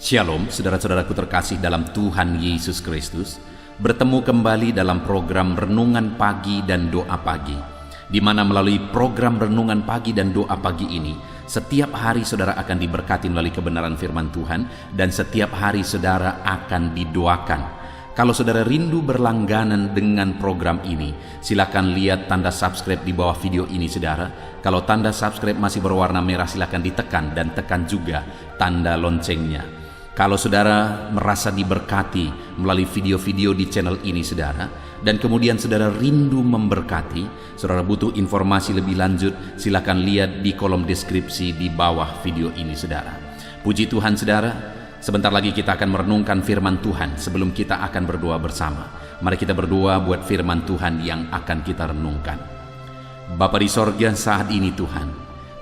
Shalom, saudara-saudaraku terkasih dalam Tuhan Yesus Kristus. Bertemu kembali dalam program Renungan Pagi dan Doa Pagi, di mana melalui program Renungan Pagi dan Doa Pagi ini, setiap hari saudara akan diberkati melalui kebenaran firman Tuhan, dan setiap hari saudara akan didoakan. Kalau saudara rindu berlangganan dengan program ini, silakan lihat tanda subscribe di bawah video ini saudara. Kalau tanda subscribe masih berwarna merah, silakan ditekan dan tekan juga tanda loncengnya. Kalau saudara merasa diberkati melalui video-video di channel ini saudara, dan kemudian saudara rindu memberkati, saudara butuh informasi lebih lanjut, silakan lihat di kolom deskripsi di bawah video ini saudara. Puji Tuhan saudara, sebentar lagi kita akan merenungkan firman Tuhan. Sebelum kita akan berdoa bersama, mari kita berdoa buat firman Tuhan yang akan kita renungkan. Bapa di sorga, saat ini Tuhan,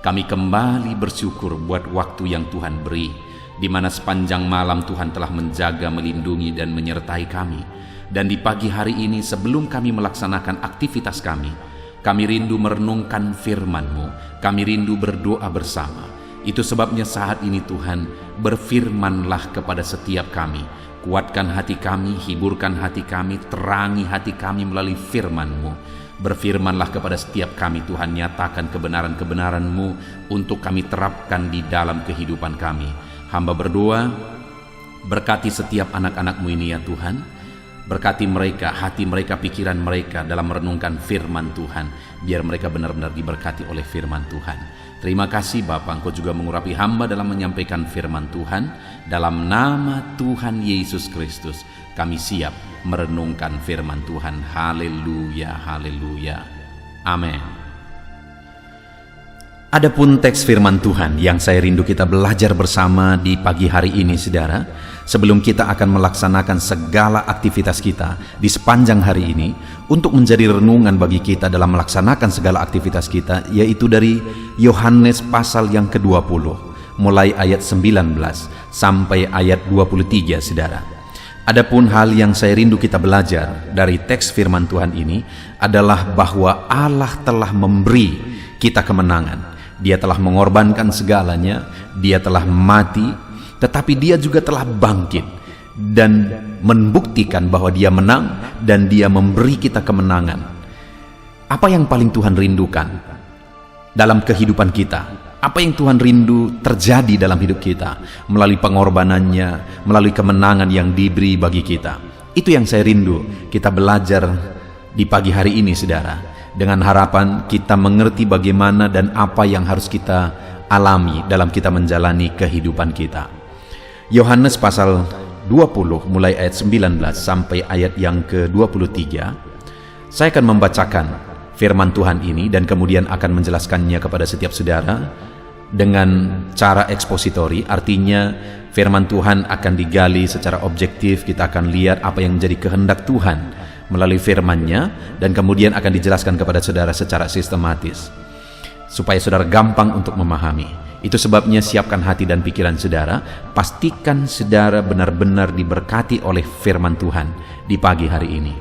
kami kembali bersyukur buat waktu yang Tuhan beri, di mana sepanjang malam Tuhan telah menjaga, melindungi, dan menyertai kami. Dan di pagi hari ini sebelum kami melaksanakan aktivitas kami rindu merenungkan firman-Mu, kami rindu berdoa bersama. Itu sebabnya saat ini Tuhan, berfirmanlah kepada setiap kami. Kuatkan hati kami, hiburkan hati kami, terangi hati kami melalui firman-Mu. Berfirmanlah kepada setiap kami Tuhan, nyatakan kebenaran-kebenaran-Mu untuk kami terapkan di dalam kehidupan kami. Hamba berdoa, berkati setiap anak-anak-Mu ini ya Tuhan. Berkati mereka, hati mereka, pikiran mereka dalam merenungkan firman Tuhan. Biar mereka benar-benar diberkati oleh firman Tuhan. Terima kasih Bapa, Engkau juga mengurapi hamba dalam menyampaikan firman Tuhan. Dalam nama Tuhan Yesus Kristus, kami siap merenungkan firman Tuhan. Haleluya, haleluya. Amin. Adapun teks firman Tuhan yang saya rindu kita belajar bersama di pagi hari ini saudara, sebelum kita akan melaksanakan segala aktivitas kita di sepanjang hari ini, untuk menjadi renungan bagi kita dalam melaksanakan segala aktivitas kita, yaitu dari Yohanes pasal yang ke-20, mulai ayat 19 sampai ayat 23 saudara. Adapun hal yang saya rindu kita belajar dari teks firman Tuhan ini adalah bahwa Allah telah memberi kita kemenangan. Dia telah mengorbankan segalanya, Dia telah mati, tetapi Dia juga telah bangkit dan membuktikan bahwa Dia menang dan Dia memberi kita kemenangan. Apa yang paling Tuhan rindukan dalam kehidupan kita? Apa yang Tuhan rindu terjadi dalam hidup kita melalui pengorbanannya, melalui kemenangan yang diberi bagi kita? Itu yang saya rindu kita belajar di pagi hari ini saudara, dengan harapan kita mengerti bagaimana dan apa yang harus kita alami dalam kita menjalani kehidupan kita. Yohanes pasal 20 mulai ayat 19 sampai ayat yang ke-23. Saya akan membacakan firman Tuhan ini dan kemudian akan menjelaskannya kepada setiap saudara dengan cara ekspositori. Artinya firman Tuhan akan digali secara objektif. Kita akan lihat apa yang menjadi kehendak Tuhan melalui firman-Nya, dan kemudian akan dijelaskan kepada saudara secara sistematis supaya saudara gampang untuk memahami. Itu sebabnya siapkan hati dan pikiran saudara, pastikan saudara benar-benar diberkati oleh firman Tuhan di pagi hari ini.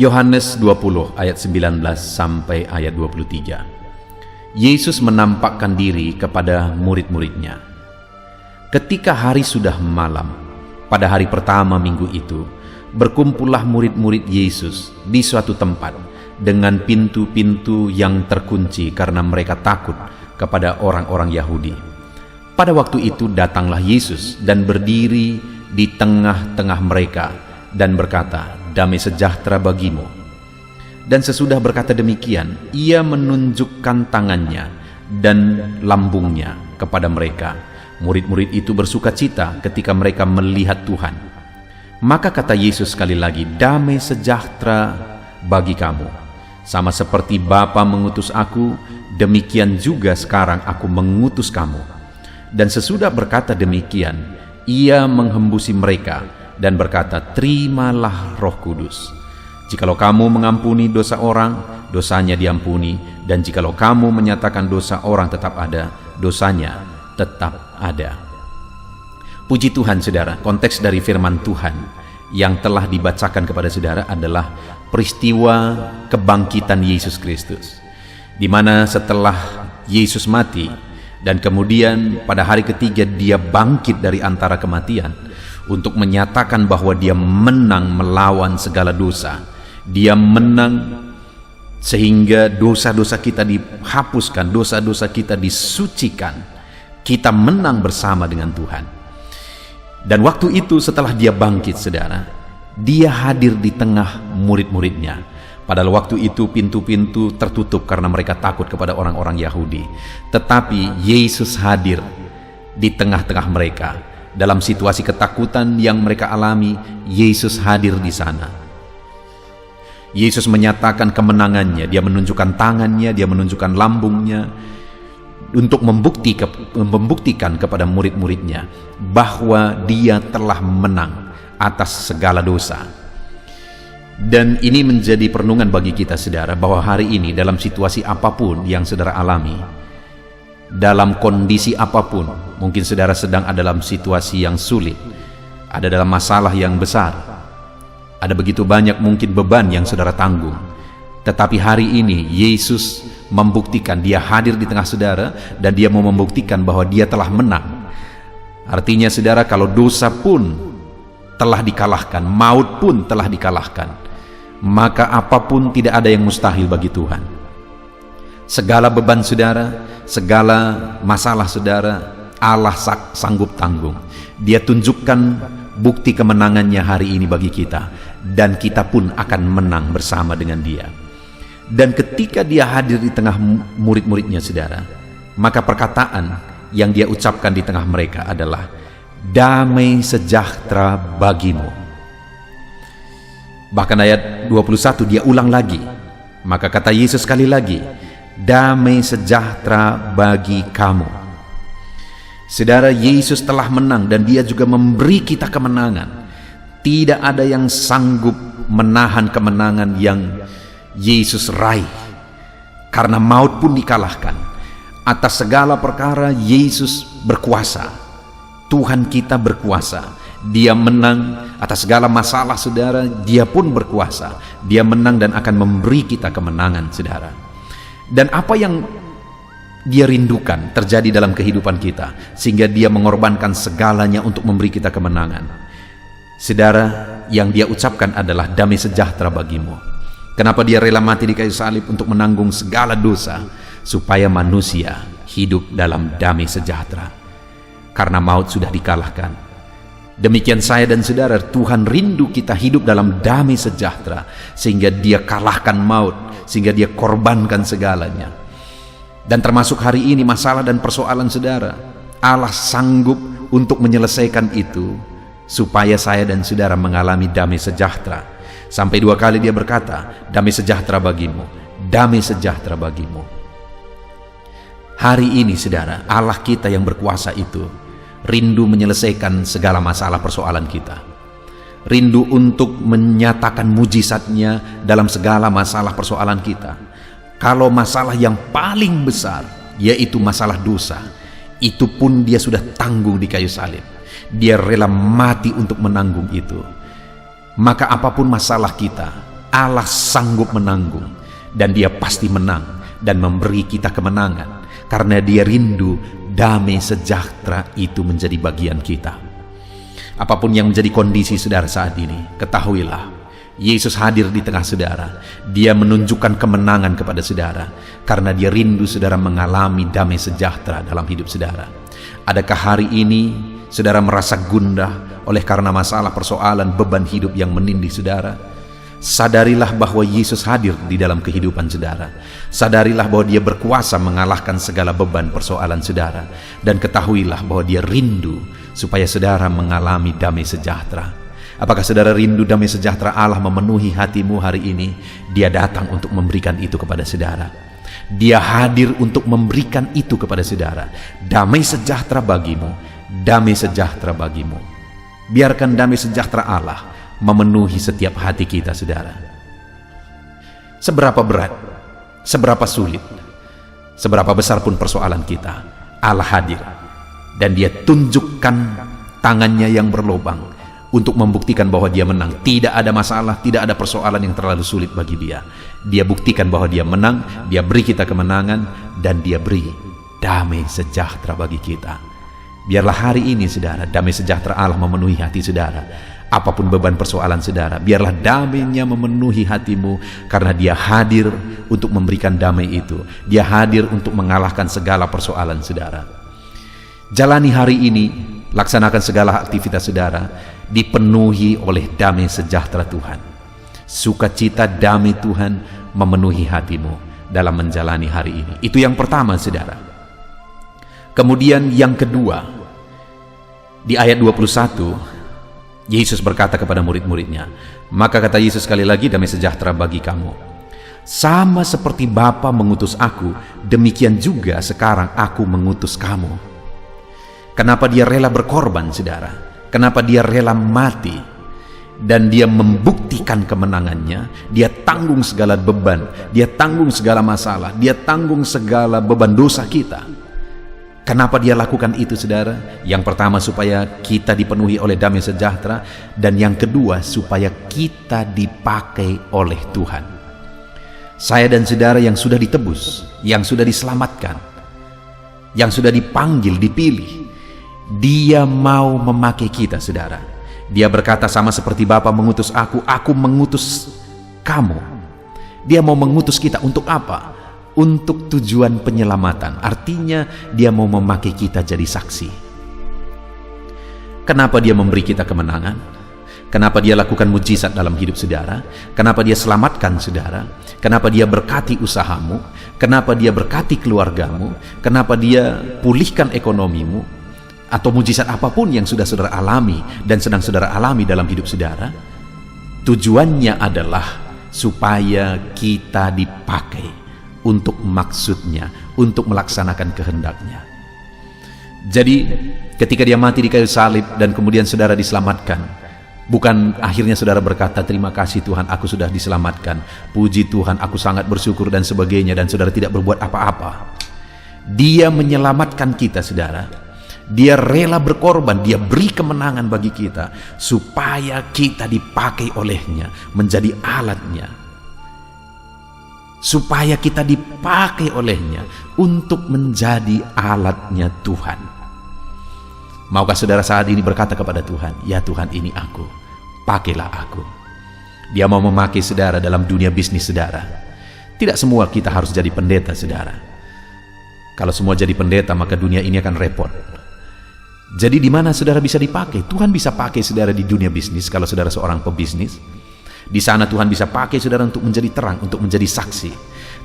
Yohanes 20 ayat 19 sampai ayat 23. Yesus menampakkan diri kepada murid-muridnya. Ketika hari sudah malam, pada hari pertama minggu itu, berkumpullah murid-murid Yesus di suatu tempat dengan pintu-pintu yang terkunci karena mereka takut kepada orang-orang Yahudi. Pada waktu itu datanglah Yesus dan berdiri di tengah-tengah mereka dan berkata, "Damai sejahtera bagimu." Dan sesudah berkata demikian, Ia menunjukkan tangannya dan lambungnya kepada mereka. Murid-murid itu bersukacita ketika mereka melihat Tuhan. Maka kata Yesus sekali lagi, "Damai sejahtera bagi kamu. Sama seperti Bapa mengutus aku, demikian juga sekarang aku mengutus kamu." Dan sesudah berkata demikian, Ia menghembusi mereka dan berkata, "Terimalah Roh Kudus. Jikalau kamu mengampuni dosa orang, dosanya diampuni. Dan jikalau kamu menyatakan dosa orang tetap ada, dosanya tetap ada." Puji Tuhan saudara, konteks dari firman Tuhan yang telah dibacakan kepada saudara adalah peristiwa kebangkitan Yesus Kristus, di mana setelah Yesus mati Dan kemudian pada hari ketiga dia bangkit dari antara kematian untuk menyatakan bahwa dia menang melawan segala dosa. Dia menang sehingga dosa-dosa kita dihapuskan, dosa-dosa kita disucikan. Kita menang bersama dengan Tuhan. Dan waktu itu setelah dia bangkit, saudara, dia hadir di tengah murid-muridnya. Padahal waktu itu pintu-pintu tertutup karena mereka takut kepada orang-orang Yahudi. Tetapi Yesus hadir di tengah-tengah mereka. Dalam situasi ketakutan yang mereka alami, Yesus hadir di sana. Yesus menyatakan kemenangannya. Dia menunjukkan tangannya, dia menunjukkan lambungnya untuk membuktikan kepada murid-muridnya bahwa dia telah menang atas segala dosa. Dan ini menjadi perenungan bagi kita, saudara, bahwa hari ini dalam situasi apapun yang saudara alami, dalam kondisi apapun, mungkin saudara sedang ada dalam situasi yang sulit, ada dalam masalah yang besar, ada begitu banyak mungkin beban yang saudara tanggung, tetapi hari ini Yesus membuktikan, dia hadir di tengah saudara dan dia mau membuktikan bahwa dia telah menang. Artinya, saudara, kalau dosa pun telah dikalahkan, maut pun telah dikalahkan, maka apapun tidak ada yang mustahil bagi Tuhan. Segala beban saudara, segala masalah saudara, Allah sanggup tanggung. Dia tunjukkan bukti kemenangannya hari ini bagi kita, dan kita pun akan menang bersama dengan dia. Dan ketika dia hadir di tengah murid-muridnya, saudara, maka perkataan yang dia ucapkan di tengah mereka adalah, damai sejahtera bagimu. Bahkan ayat 21 dia ulang lagi. Maka kata Yesus sekali lagi, damai sejahtera bagi kamu. Saudara, Yesus telah menang dan dia juga memberi kita kemenangan. Tidak ada yang sanggup menahan kemenangan yang Yesus raih. Karena maut pun dikalahkan. Atas segala perkara Yesus berkuasa. Tuhan kita berkuasa. Dia menang atas segala masalah, saudara. Dia pun berkuasa. Dia menang dan akan memberi kita kemenangan, saudara. Dan apa yang dia rindukan terjadi dalam kehidupan kita, sehingga dia mengorbankan segalanya untuk memberi kita kemenangan. Saudara, yang dia ucapkan adalah damai sejahtera bagimu. Kenapa dia rela mati di kayu salib untuk menanggung segala dosa? Supaya manusia hidup dalam damai sejahtera. Karena maut sudah dikalahkan. Demikian saya dan saudara, Tuhan rindu kita hidup dalam damai sejahtera, sehingga dia kalahkan maut, sehingga dia korbankan segalanya. Dan termasuk hari ini masalah dan persoalan saudara, Allah sanggup untuk menyelesaikan itu, supaya saya dan saudara mengalami damai sejahtera. Sampai 2 kali dia berkata, damai sejahtera bagimu, damai sejahtera bagimu. Hari ini, saudara, Allah kita yang berkuasa itu rindu menyelesaikan segala masalah persoalan kita. Rindu untuk menyatakan mujizatnya dalam segala masalah persoalan kita. Kalau masalah yang paling besar, yaitu masalah dosa, itu pun dia sudah tanggung di kayu salib. Dia rela mati untuk menanggung itu. Maka apapun masalah kita, Allah sanggup menanggung. Dan dia pasti menang dan memberi kita kemenangan. Karena dia rindu damai sejahtera itu menjadi bagian kita. Apapun yang menjadi kondisi saudara saat ini, ketahuilah, Yesus hadir di tengah saudara. Dia menunjukkan kemenangan kepada saudara, karena dia rindu saudara mengalami damai sejahtera dalam hidup saudara. Adakah hari ini saudara merasa gundah oleh karena masalah, persoalan, beban hidup yang menindih saudara? Sadarilah bahwa Yesus hadir di dalam kehidupan saudara. Sadarilah bahwa dia berkuasa mengalahkan segala beban persoalan saudara. Dan ketahuilah bahwa dia rindu supaya saudara mengalami damai sejahtera. Apakah saudara rindu damai sejahtera Allah memenuhi hatimu hari ini? Dia datang untuk memberikan itu kepada saudara. Dia hadir untuk memberikan itu kepada saudara. Damai sejahtera bagimu, damai sejahtera bagimu. Biarkan damai sejahtera Allah memenuhi setiap hati kita, saudara. Seberapa berat, seberapa sulit, seberapa besar pun persoalan kita, Allah hadir. Dan dia tunjukkan tangannya yang berlobang untuk membuktikan bahwa dia menang. Tidak ada masalah, tidak ada persoalan yang terlalu sulit bagi dia. Dia buktikan bahwa dia menang, dia beri kita kemenangan, dan dia beri damai sejahtera bagi kita. Biarlah hari ini saudara, damai sejahtera Allah memenuhi hati saudara. Apapun beban persoalan saudara, biarlah damainya memenuhi hatimu, karena Dia hadir untuk memberikan damai itu. Dia hadir untuk mengalahkan segala persoalan saudara. Jalani hari ini, laksanakan segala aktivitas saudara dipenuhi oleh damai sejahtera Tuhan. Sukacita damai Tuhan memenuhi hatimu dalam menjalani hari ini. Itu yang pertama saudara. Kemudian yang kedua, di ayat 21, Yesus berkata kepada murid-muridnya, maka kata Yesus sekali lagi, damai sejahtera bagi kamu. Sama seperti Bapa mengutus aku, demikian juga sekarang aku mengutus kamu. Kenapa Dia rela berkorban saudara? Kenapa Dia rela mati? Dan Dia membuktikan kemenangannya. Dia tanggung segala beban, Dia tanggung segala masalah, Dia tanggung segala beban dosa kita. Kenapa Dia lakukan itu saudara? Yang pertama supaya kita dipenuhi oleh damai sejahtera, dan yang kedua supaya kita dipakai oleh Tuhan. Saya dan saudara yang sudah ditebus, yang sudah diselamatkan, yang sudah dipanggil, dipilih, Dia mau memakai kita saudara. Dia berkata, sama seperti Bapa mengutus aku mengutus kamu. Dia mau mengutus kita untuk apa? Untuk tujuan penyelamatan. Artinya Dia mau memakai kita jadi saksi. Kenapa Dia memberi kita kemenangan? Kenapa Dia lakukan mujizat dalam hidup saudara? Kenapa Dia selamatkan saudara? Kenapa Dia berkati usahamu? Kenapa Dia berkati keluargamu? Kenapa Dia pulihkan ekonomimu? Atau mujizat apapun yang sudah saudara alami dan sedang saudara alami dalam hidup saudara, tujuannya adalah supaya kita dipakai untuk maksudnya, untuk melaksanakan kehendaknya. Jadi ketika Dia mati di kayu salib dan kemudian saudara diselamatkan, bukan akhirnya saudara berkata, terima kasih Tuhan, aku sudah diselamatkan, puji Tuhan, aku sangat bersyukur dan sebagainya, dan saudara tidak berbuat apa-apa. Dia menyelamatkan kita saudara. Dia rela berkorban, Dia beri kemenangan bagi kita supaya kita dipakai olehnya, menjadi alatnya, supaya kita dipakai olehnya untuk menjadi alatnya Tuhan. Maukah saudara saat ini berkata kepada Tuhan, ya Tuhan, ini aku, pakailah aku. Dia mau memakai saudara dalam dunia bisnis saudara. Tidak semua kita harus jadi pendeta saudara. Kalau semua jadi pendeta, maka dunia ini akan repot. Jadi di mana saudara bisa dipakai? Tuhan bisa pakai saudara di dunia bisnis kalau saudara seorang pebisnis. Di sana Tuhan bisa pakai saudara untuk menjadi terang, untuk menjadi saksi.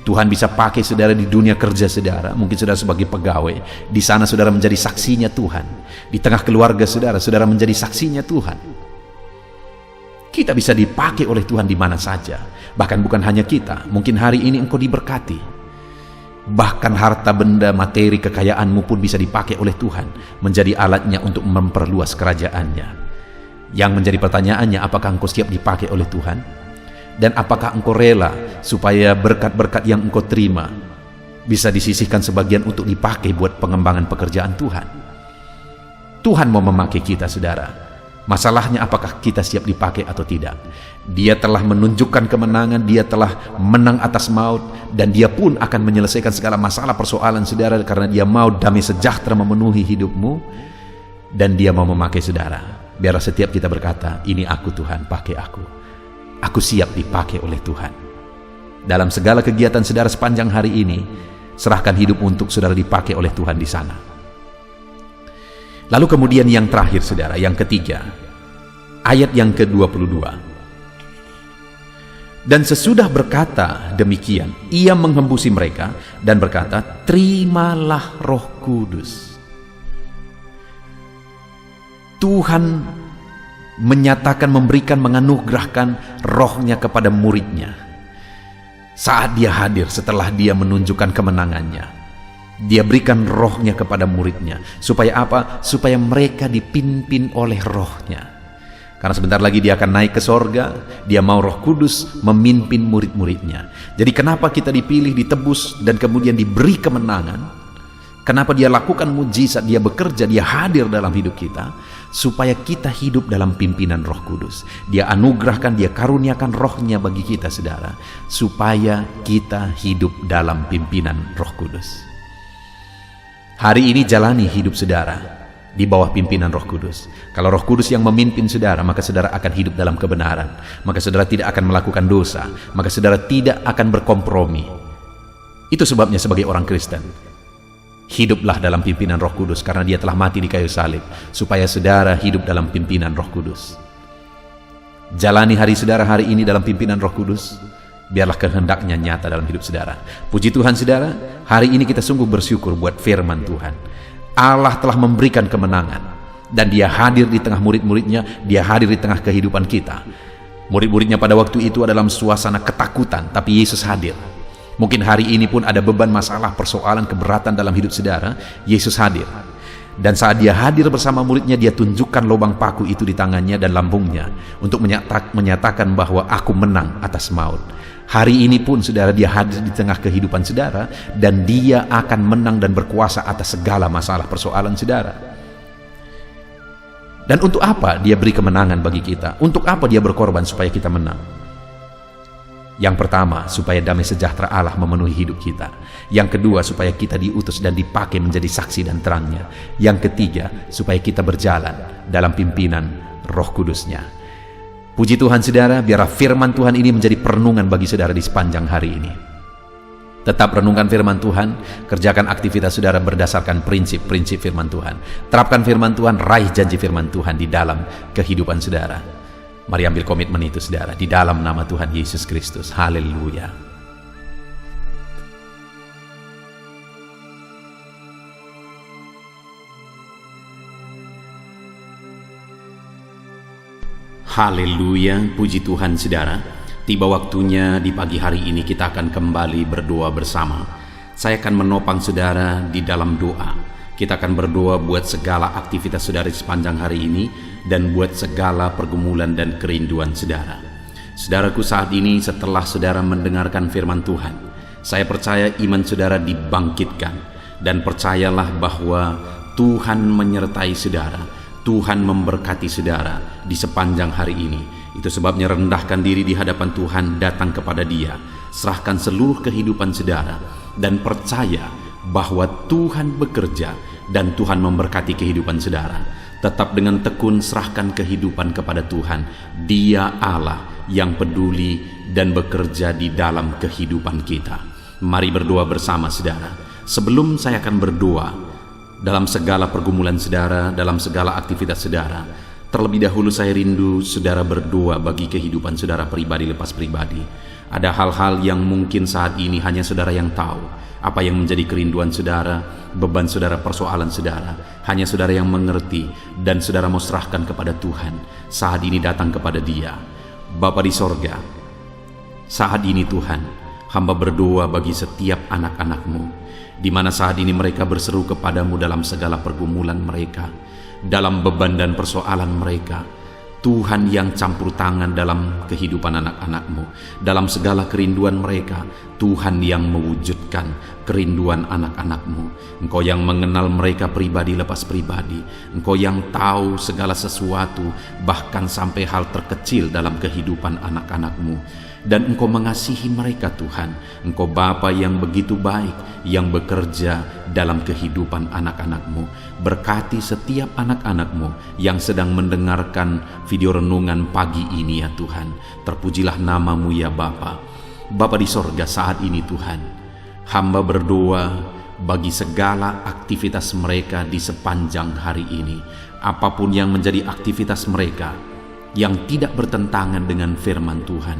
Tuhan bisa pakai saudara di dunia kerja saudara, mungkin saudara sebagai pegawai. Di sana saudara menjadi saksinya Tuhan. Di tengah keluarga saudara, saudara menjadi saksinya Tuhan. Kita bisa dipakai oleh Tuhan di mana saja. Bahkan bukan hanya kita, mungkin hari ini engkau diberkati. Bahkan harta benda, materi, kekayaanmu pun bisa dipakai oleh Tuhan menjadi alatnya untuk memperluas kerajaannya. Yang menjadi pertanyaannya, apakah engkau siap dipakai oleh Tuhan? Dan apakah engkau rela supaya berkat-berkat yang engkau terima bisa disisihkan sebagian untuk dipakai buat pengembangan pekerjaan Tuhan? Tuhan mau memakai kita saudara. Masalahnya apakah kita siap dipakai atau tidak? Dia telah menunjukkan kemenangan, Dia telah menang atas maut, dan Dia pun akan menyelesaikan segala masalah persoalan saudara, karena Dia mau damai sejahtera memenuhi hidupmu, dan Dia mau memakai saudara. Biarlah setiap kita berkata, ini aku Tuhan, pakai aku. Aku siap dipakai oleh Tuhan. Dalam segala kegiatan saudara sepanjang hari ini, serahkan hidup untuk saudara dipakai oleh Tuhan di sana. Lalu kemudian yang terakhir saudara, yang ketiga, ayat yang ke-22. Dan sesudah berkata demikian, Ia menghembusi mereka dan berkata, terimalah Roh Kudus. Tuhan menyatakan, memberikan, menganugerahkan rohnya kepada muridnya. Saat Dia hadir, setelah Dia menunjukkan kemenangannya, Dia berikan rohnya kepada muridnya. Supaya apa? Supaya mereka dipimpin oleh rohnya. Karena sebentar lagi Dia akan naik ke sorga. Dia mau Roh Kudus memimpin murid-muridnya. Jadi kenapa kita dipilih, ditebus, dan kemudian diberi kemenangan? Kenapa Dia lakukan mujizat, Dia bekerja, Dia hadir dalam hidup kita? Supaya kita hidup dalam pimpinan Roh Kudus. Dia anugerahkan, Dia karuniakan rohnya bagi kita saudara, supaya kita hidup dalam pimpinan Roh Kudus. Hari ini jalani hidup saudara di bawah pimpinan Roh Kudus. Kalau Roh Kudus yang memimpin saudara, maka saudara akan hidup dalam kebenaran. Maka saudara tidak akan melakukan dosa. Maka saudara tidak akan berkompromi. Itu sebabnya sebagai orang Kristen, hiduplah dalam pimpinan Roh Kudus, karena Dia telah mati di kayu salib supaya saudara hidup dalam pimpinan Roh Kudus. Jalani hari saudara hari ini dalam pimpinan Roh Kudus. Biarlah kehendaknya nyata dalam hidup saudara. Puji Tuhan saudara, hari ini kita sungguh bersyukur buat firman Tuhan. Allah telah memberikan kemenangan, dan Dia hadir di tengah murid-muridnya. Dia hadir di tengah kehidupan kita. Murid-muridnya pada waktu itu adalah dalam suasana ketakutan, tapi Yesus hadir. Mungkin hari ini pun ada beban, masalah, persoalan, keberatan dalam hidup saudara. Yesus hadir. Dan saat Dia hadir bersama muridnya, Dia tunjukkan lubang paku itu di tangannya dan lambungnya untuk menyatakan bahwa aku menang atas maut. Hari ini pun saudara, Dia hadir di tengah kehidupan saudara, dan Dia akan menang dan berkuasa atas segala masalah persoalan saudara. Dan untuk apa Dia beri kemenangan bagi kita? Untuk apa Dia berkorban supaya kita menang? Yang pertama, supaya damai sejahtera Allah memenuhi hidup kita. Yang kedua, supaya kita diutus dan dipakai menjadi saksi dan terangnya. Yang ketiga, supaya kita berjalan dalam pimpinan Roh Kudusnya. Puji Tuhan saudara, biarlah firman Tuhan ini menjadi perenungan bagi saudara di sepanjang hari ini. Tetap renungkan firman Tuhan, kerjakan aktivitas saudara berdasarkan prinsip-prinsip firman Tuhan. Terapkan firman Tuhan, raih janji firman Tuhan di dalam kehidupan saudara. Mari ambil komitmen itu saudara, di dalam nama Tuhan Yesus Kristus. Haleluya. Haleluya, puji Tuhan saudara. Tiba waktunya di pagi hari ini kita akan kembali berdoa bersama. Saya akan menopang saudara di dalam doa. Kita akan berdoa buat segala aktivitas saudara sepanjang hari ini, dan buat segala pergumulan dan kerinduan saudara. Saudaraku, saat ini setelah saudara mendengarkan firman Tuhan, saya percaya iman saudara dibangkitkan, dan percayalah bahwa Tuhan menyertai saudara. Tuhan memberkati saudara di sepanjang hari ini. Itu sebabnya rendahkan diri di hadapan Tuhan, datang kepada Dia, serahkan seluruh kehidupan saudara, dan percaya bahwa Tuhan bekerja dan Tuhan memberkati kehidupan saudara. Tetap dengan tekun serahkan kehidupan kepada Tuhan. Dia Allah yang peduli dan bekerja di dalam kehidupan kita. Mari berdoa bersama saudara. Sebelum saya akan berdoa dalam segala pergumulan saudara, dalam segala aktivitas saudara, terlebih dahulu saya rindu saudara berdoa bagi kehidupan saudara pribadi lepas pribadi. Ada hal-hal yang mungkin saat ini hanya saudara yang tahu, apa yang menjadi kerinduan saudara, beban saudara, persoalan saudara. Hanya saudara yang mengerti, dan saudara mau serahkan kepada Tuhan. Saat ini datang kepada Dia. Bapa di sorga, saat ini Tuhan, hamba berdoa bagi setiap anak-anak-Mu, di mana saat ini mereka berseru kepadamu dalam segala pergumulan mereka, dalam beban dan persoalan mereka. Tuhan yang campur tangan dalam kehidupan anak-anak-Mu, dalam segala kerinduan mereka. Tuhan yang mewujudkan kerinduan anak-anak-Mu. Engkau yang mengenal mereka pribadi lepas pribadi. Engkau yang tahu segala sesuatu, bahkan sampai hal terkecil dalam kehidupan anak-anak-Mu. Dan Engkau mengasihi mereka Tuhan. Engkau Bapa yang begitu baik, yang bekerja dalam kehidupan anak-anak-Mu. Berkati setiap anak-anak-Mu yang sedang mendengarkan video renungan pagi ini ya Tuhan. Terpujilah nama-Mu ya Bapa. Bapa di sorga, saat ini Tuhan, hamba berdoa bagi segala aktivitas mereka di sepanjang hari ini. Apapun yang menjadi aktivitas mereka yang tidak bertentangan dengan firman Tuhan,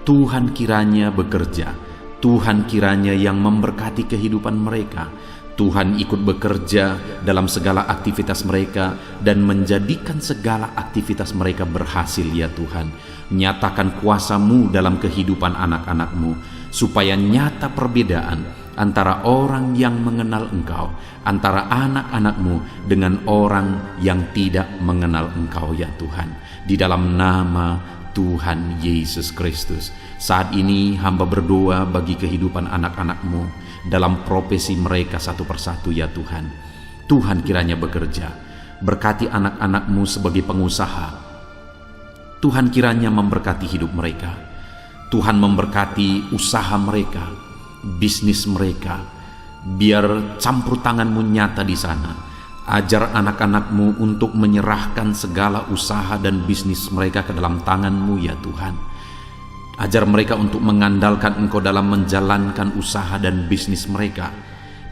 Tuhan kiranya bekerja. Tuhan kiranya yang memberkati kehidupan mereka. Tuhan ikut bekerja dalam segala aktivitas mereka dan menjadikan segala aktivitas mereka berhasil ya Tuhan. Nyatakan kuasa-Mu dalam kehidupan anak-anak-Mu, supaya nyata perbedaan antara orang yang mengenal Engkau, antara anak-anak-Mu dengan orang yang tidak mengenal Engkau ya Tuhan. Di dalam nama Tuhan Yesus Kristus, saat ini hamba berdoa bagi kehidupan anak-anak-Mu dalam profesi mereka satu persatu ya Tuhan. Tuhan kiranya bekerja, berkati anak-anak-Mu sebagai pengusaha. Tuhan kiranya memberkati hidup mereka. Tuhan memberkati usaha mereka, bisnis mereka. Biar campur tangan-Mu nyata di sana. Ajar anak-anak-Mu untuk menyerahkan segala usaha dan bisnis mereka ke dalam tangan-Mu ya Tuhan. Ajar mereka untuk mengandalkan Engkau dalam menjalankan usaha dan bisnis mereka.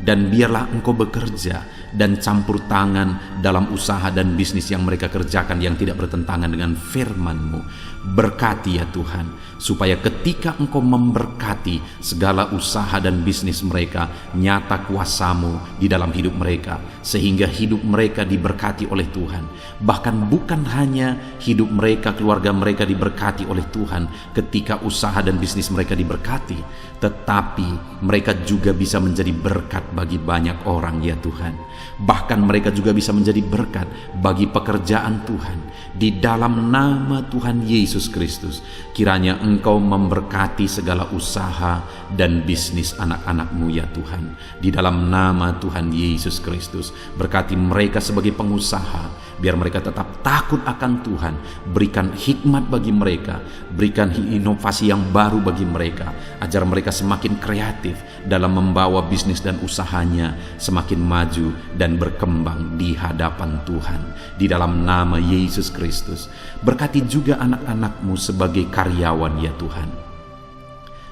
Dan biarlah Engkau bekerja dan campur tangan dalam usaha dan bisnis yang mereka kerjakan yang tidak bertentangan dengan firman-Mu. Berkati ya Tuhan, supaya ketika Engkau memberkati segala usaha dan bisnis mereka, nyata kuasa-Mu di dalam hidup mereka, sehingga hidup mereka diberkati oleh Tuhan. Bahkan bukan hanya hidup mereka, keluarga mereka diberkati oleh Tuhan ketika usaha dan bisnis mereka diberkati, tetapi mereka juga bisa menjadi berkat bagi banyak orang ya Tuhan. Bahkan mereka juga bisa menjadi berkat bagi pekerjaan Tuhan. Di dalam nama Tuhan Yesus Kristus, kiranya Engkau memberkati segala usaha dan bisnis anak-anak-Mu ya Tuhan. Di dalam nama Tuhan Yesus Kristus, berkati mereka sebagai pengusaha, biar mereka tetap takut akan Tuhan. Berikan hikmat bagi mereka, berikan inovasi yang baru bagi mereka, ajar mereka semakin kreatif dalam membawa bisnis dan usahanya semakin maju dan berkembang di hadapan Tuhan. Di dalam nama Yesus Kristus, berkati juga anak-anak-Mu sebagai karyawan ya Tuhan.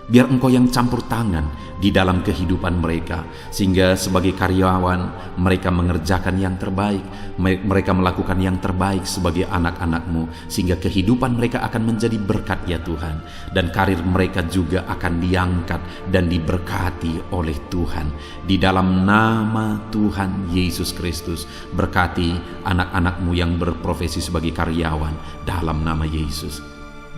Biar Engkau yang campur tangan di dalam kehidupan mereka, sehingga sebagai karyawan mereka mengerjakan yang terbaik, mereka melakukan yang terbaik sebagai anak-anak-Mu, sehingga kehidupan mereka akan menjadi berkat ya Tuhan, dan karir mereka juga akan diangkat dan diberkati oleh Tuhan. Di dalam nama Tuhan Yesus Kristus, berkati anak-anak-Mu yang berprofesi sebagai karyawan dalam nama Yesus.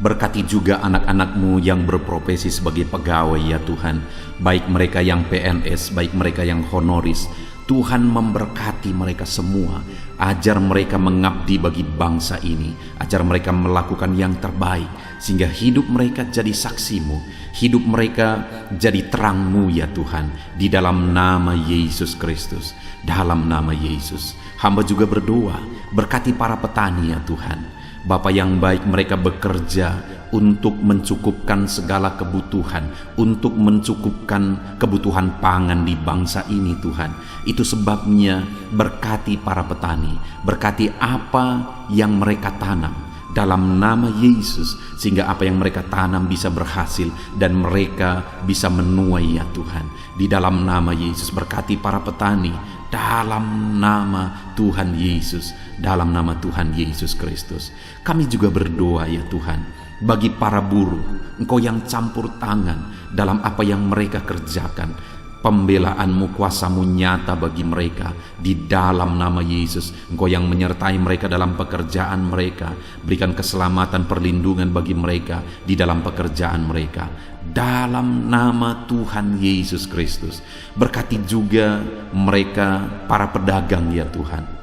Berkati juga anak-anak-Mu yang berprofesi sebagai pegawai ya Tuhan, baik mereka yang PNS, baik mereka yang honoris. Tuhan memberkati mereka semua, ajar mereka mengabdi bagi bangsa ini, ajar mereka melakukan yang terbaik, sehingga hidup mereka jadi saksi-Mu, hidup mereka jadi terang-Mu ya Tuhan. Di dalam nama Yesus Kristus, dalam nama Yesus, hamba juga berdoa, berkati para petani ya Tuhan. Bapa yang baik, mereka bekerja untuk mencukupkan segala kebutuhan, untuk mencukupkan kebutuhan pangan di bangsa ini Tuhan. Itu sebabnya berkati para petani, berkati apa yang mereka tanam dalam nama Yesus, sehingga apa yang mereka tanam bisa berhasil dan mereka bisa menuai ya Tuhan. Di dalam nama Yesus, berkati para petani dalam nama Tuhan Yesus, dalam nama Tuhan Yesus Kristus. Kami juga berdoa ya Tuhan, bagi para buruh, Engkau yang campur tangan dalam apa yang mereka kerjakan. Pembelaan-Mu, kuasa-Mu nyata bagi mereka di dalam nama Yesus. Engkau yang menyertai mereka dalam pekerjaan mereka. Berikan keselamatan, perlindungan bagi mereka di dalam pekerjaan mereka, dalam nama Tuhan Yesus Kristus. Berkati juga mereka para pedagang ya Tuhan.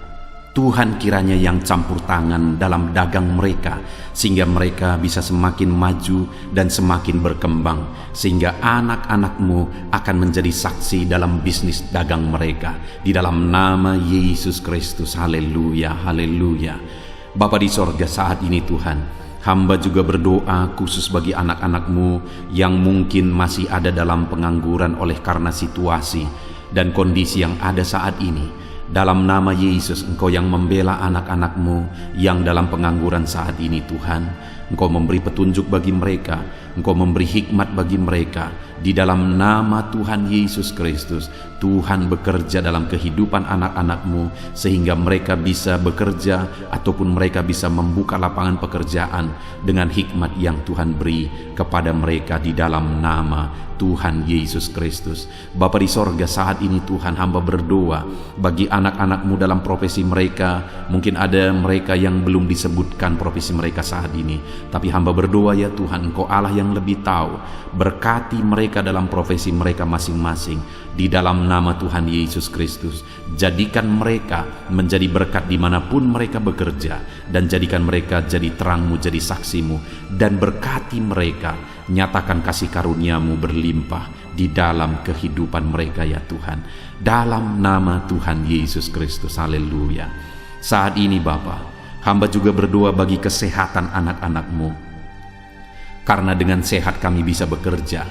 Tuhan kiranya yang campur tangan dalam dagang mereka, sehingga mereka bisa semakin maju dan semakin berkembang, sehingga anak-anak-Mu akan menjadi saksi dalam bisnis dagang mereka. Di dalam nama Yesus Kristus, haleluya, haleluya. Bapa di sorga, saat ini Tuhan, hamba juga berdoa khusus bagi anak-anak-Mu yang mungkin masih ada dalam pengangguran oleh karena situasi dan kondisi yang ada saat ini. Dalam nama Yesus, Engkau yang membela anak-anak-Mu yang dalam pengangguran saat ini Tuhan. Engkau memberi petunjuk bagi mereka, Engkau memberi hikmat bagi mereka. Di dalam nama Tuhan Yesus Kristus, Tuhan bekerja dalam kehidupan anak-anak-Mu, sehingga mereka bisa bekerja ataupun mereka bisa membuka lapangan pekerjaan dengan hikmat yang Tuhan beri kepada mereka di dalam nama Tuhan Yesus Kristus. Bapa di sorga, saat ini Tuhan, hamba berdoa bagi anak-anak-Mu dalam profesi mereka. Mungkin ada mereka yang belum disebutkan profesi mereka saat ini, tapi hamba berdoa ya Tuhan, Engkau Allah yang lebih tahu. Berkati mereka dalam profesi mereka masing-masing di dalam nama Tuhan Yesus Kristus. Jadikan mereka menjadi berkat dimanapun mereka bekerja, dan jadikan mereka jadi terang-Mu, jadi saksi-Mu, dan berkati mereka. Nyatakan kasih karunia-Mu berlimpah di dalam kehidupan mereka ya Tuhan, dalam nama Tuhan Yesus Kristus, haleluya. Saat ini Bapa, hamba juga berdoa bagi kesehatan anak-anak-Mu, karena dengan sehat kami bisa bekerja,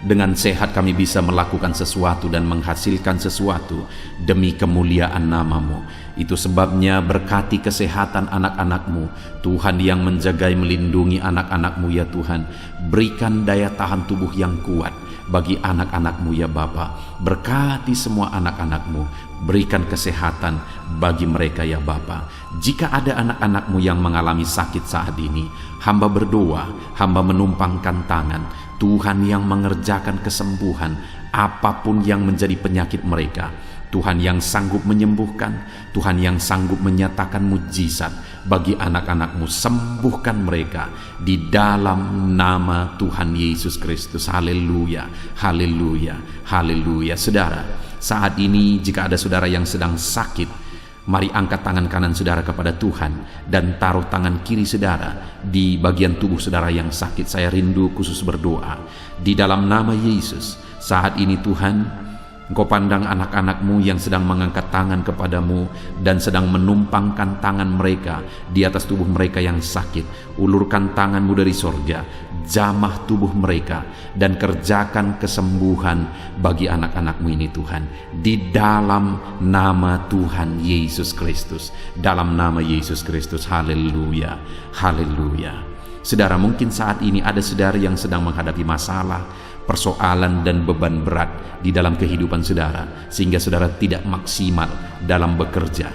Dengan sehat kami bisa melakukan sesuatu dan menghasilkan sesuatu demi kemuliaan nama-Mu. Itu sebabnya berkati kesehatan anak-anak-Mu, Tuhan, yang menjagai melindungi anak-anak-Mu ya Tuhan. Berikan daya tahan tubuh yang kuat bagi anak-anak-Mu ya Bapa. Berkati semua anak-anak-Mu, berikan kesehatan bagi mereka ya Bapa. Jika ada anak-anak-Mu yang mengalami sakit saat ini, hamba berdoa, hamba menumpangkan tangan, Tuhan yang mengerjakan kesembuhan apapun yang menjadi penyakit mereka. Tuhan yang sanggup menyembuhkan, Tuhan yang sanggup menyatakan mujizat bagi anak-anak-Mu. Sembuhkan mereka di dalam nama Tuhan Yesus Kristus. Haleluya, haleluya, haleluya. Saudara, saat ini jika ada saudara yang sedang sakit, mari angkat tangan kanan saudara kepada Tuhan dan taruh tangan kiri saudara di bagian tubuh saudara yang sakit. Saya rindu khusus berdoa di dalam nama Yesus. Saat ini Tuhan, Engkau pandang anak-anak-Mu yang sedang mengangkat tangan kepadamu dan sedang menumpangkan tangan mereka di atas tubuh mereka yang sakit. Ulurkan tangan-Mu dari sorga, jamah tubuh mereka, dan kerjakan kesembuhan bagi anak-anak-Mu ini Tuhan. Di dalam nama Tuhan Yesus Kristus. Dalam nama Yesus Kristus. Haleluya, haleluya. Saudara, mungkin saat ini ada saudara yang sedang menghadapi masalah, persoalan dan beban berat di dalam kehidupan saudara, sehingga saudara tidak maksimal dalam bekerja.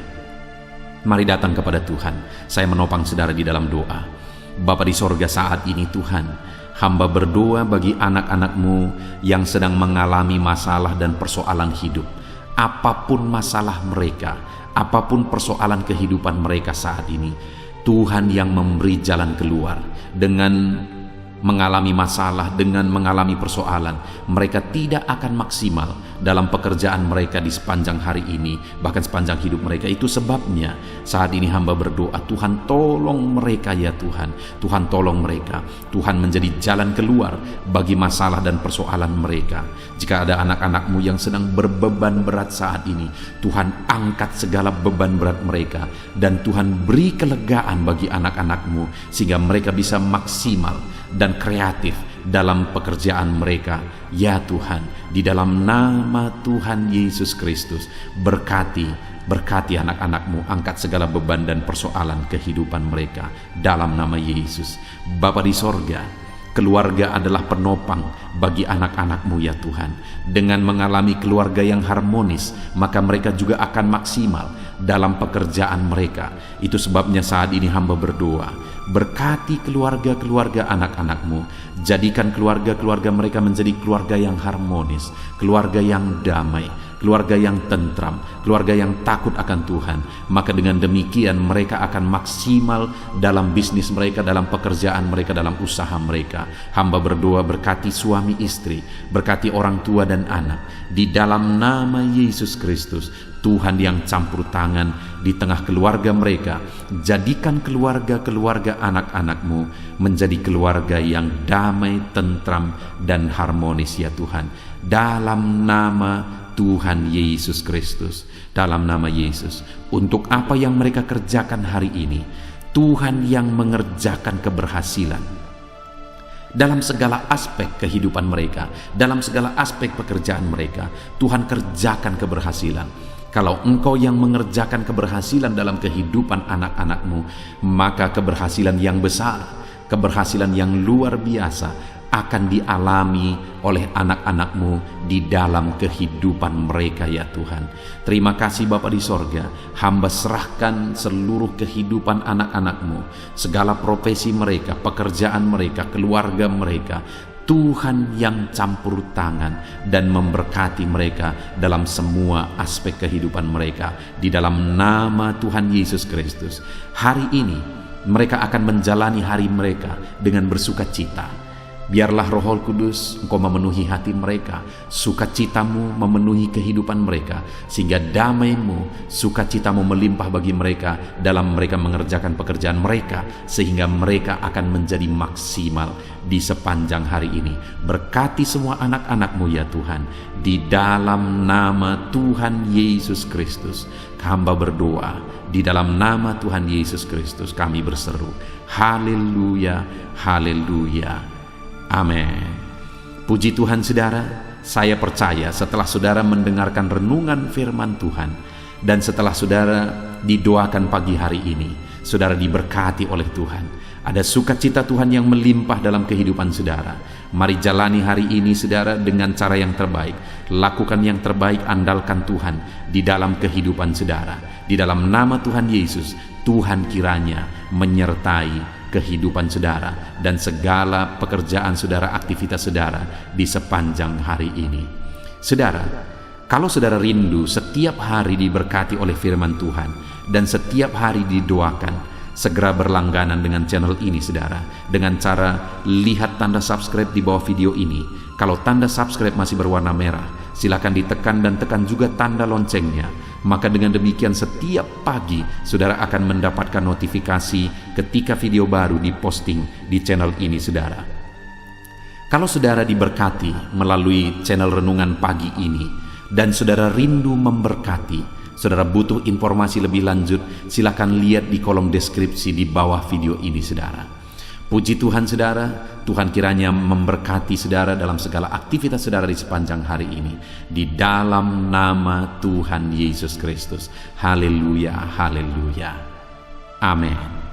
Mari datang kepada Tuhan. Saya menopang saudara di dalam doa. Bapa di sorga, saat ini Tuhan, hamba berdoa bagi anak-anak-Mu yang sedang mengalami masalah dan persoalan hidup. Apapun masalah mereka, apapun persoalan kehidupan mereka saat ini, Tuhan yang memberi jalan keluar. Dengan mengalami masalah, dengan mengalami persoalan, mereka tidak akan maksimal dalam pekerjaan mereka di sepanjang hari ini, bahkan sepanjang hidup mereka. Itu sebabnya saat ini hamba berdoa, Tuhan tolong mereka ya Tuhan. Tuhan tolong mereka. Tuhan menjadi jalan keluar bagi masalah dan persoalan mereka. Jika ada anak-anak-Mu yang sedang berbeban berat saat ini, Tuhan angkat segala beban berat mereka, dan Tuhan beri kelegaan bagi anak-anak-Mu sehingga mereka bisa maksimal dan kreatif dalam pekerjaan mereka ya Tuhan. Di dalam nama Tuhan Yesus Kristus, berkati anak-anak-Mu, angkat segala beban dan persoalan kehidupan mereka dalam nama Yesus. Bapa di sorga, keluarga adalah penopang bagi anak-anak-Mu ya Tuhan. Dengan mengalami keluarga yang harmonis, maka mereka juga akan maksimal dalam pekerjaan mereka. Itu sebabnya saat ini hamba berdoa, berkati keluarga-keluarga anak-anak-Mu. Jadikan keluarga-keluarga mereka menjadi keluarga yang harmonis, keluarga yang damai, keluarga yang tentram, keluarga yang takut akan Tuhan. Maka dengan demikian mereka akan maksimal dalam bisnis mereka, dalam pekerjaan mereka, dalam usaha mereka. Hamba berdoa, berkati suami istri, berkati orang tua dan anak. Di dalam nama Yesus Kristus, Tuhan yang campur tangan di tengah keluarga mereka. Jadikan keluarga-keluarga anak-anak-Mu menjadi keluarga yang damai, tentram, dan harmonis ya Tuhan. Dalam nama Tuhan Yesus Kristus, dalam nama Yesus. Untuk apa yang mereka kerjakan hari ini, Tuhan yang mengerjakan keberhasilan dalam segala aspek kehidupan mereka, dalam segala aspek pekerjaan mereka. Tuhan kerjakan keberhasilan. Kalau Engkau yang mengerjakan keberhasilan dalam kehidupan anak-anak-Mu, maka keberhasilan yang besar, keberhasilan yang luar biasa akan dialami oleh anak-anak-Mu di dalam kehidupan mereka ya Tuhan. Terima kasih Bapa di sorga. Hamba serahkan seluruh kehidupan anak-anak-Mu, segala profesi mereka, pekerjaan mereka, keluarga mereka. Tuhan yang campur tangan dan memberkati mereka dalam semua aspek kehidupan mereka. Di dalam nama Tuhan Yesus Kristus, hari ini mereka akan menjalani hari mereka dengan bersukacita. Biarlah Roh Kudus Engkau memenuhi hati mereka, sukacitamu memenuhi kehidupan mereka, sehingga damai-Mu, sukacitamu melimpah bagi mereka dalam mereka mengerjakan pekerjaan mereka, sehingga mereka akan menjadi maksimal di sepanjang hari ini. Berkati semua anak-anak-Mu ya Tuhan, di dalam nama Tuhan Yesus Kristus hamba berdoa. Di dalam nama Tuhan Yesus Kristus kami berseru, haleluya, haleluya. Amin. Puji Tuhan saudara, saya percaya setelah saudara mendengarkan renungan firman Tuhan dan setelah saudara didoakan pagi hari ini, saudara diberkati oleh Tuhan. Ada sukacita Tuhan yang melimpah dalam kehidupan saudara. Mari jalani hari ini saudara dengan cara yang terbaik. Lakukan yang terbaik, andalkan Tuhan di dalam kehidupan saudara. Di dalam nama Tuhan Yesus, Tuhan kiranya menyertai kehidupan saudara dan segala pekerjaan saudara, aktivitas saudara di sepanjang hari ini. Saudara, kalau saudara rindu setiap hari diberkati oleh firman Tuhan dan setiap hari didoakan, segera berlangganan dengan channel ini saudara, dengan cara lihat tanda subscribe di bawah video ini. Kalau tanda subscribe masih berwarna merah, silakan ditekan dan tekan juga tanda loncengnya. Maka dengan demikian setiap pagi saudara akan mendapatkan notifikasi ketika video baru diposting di channel ini saudara. Kalau saudara diberkati melalui channel renungan pagi ini dan saudara rindu memberkati, saudara butuh informasi lebih lanjut, silakan lihat di kolom deskripsi di bawah video ini saudara. Puji Tuhan saudara, Tuhan kiranya memberkati saudara dalam segala aktivitas saudara di sepanjang hari ini. Di dalam nama Tuhan Yesus Kristus. Haleluya, haleluya. Amin.